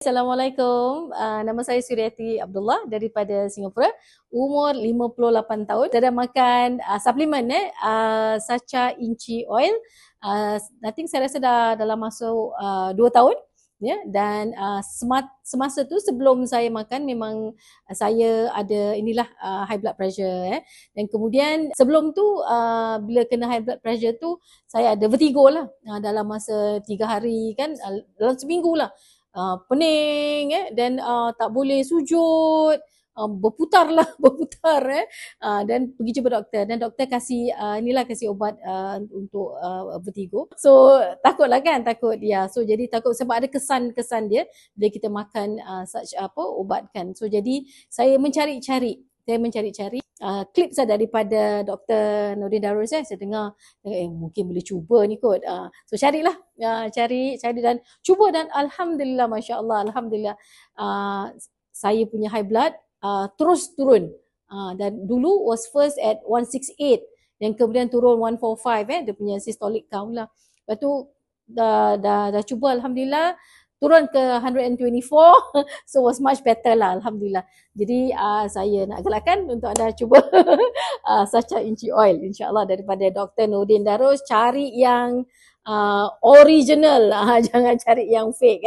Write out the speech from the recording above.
Assalamualaikum, nama saya Suryati Abdullah daripada Singapura, umur 58 tahun. Saya dah makan suplemen Sacha Inchi Oil. I think saya rasa dah dalam masuk 2 tahun. Ya, dan semasa tu sebelum saya makan memang saya ada high blood pressure dan kemudian sebelum tu bila kena high blood pressure tu saya ada vertigo lah dalam masa 3 hari kan, dalam seminggu lah. Pening dan tak boleh sujud, berputar dan pergi jumpa doktor dan doktor kasih kasih ubat untuk vertigo. So takutlah kan, so jadi takut sebab ada kesan dia bila kita makan ubat kan. So jadi saya mencari-cari klip saya daripada Dr. Nordin Darus. Saya dengar mungkin boleh cuba ni kot. So carilah, cari dan cuba dan alhamdulillah, masya-Allah, alhamdulillah, saya punya high blood terus turun. Dan dulu was first at 168 dan kemudian turun 145 dia punya systolic count lah. Lepas tu dah cuba, alhamdulillah turun ke 124. So was much better lah, alhamdulillah. Jadi saya nak galakkan untuk anda cuba Sacha Inchi Oil insya-Allah daripada Dr. Nordin Darus. Cari yang original, jangan cari yang fake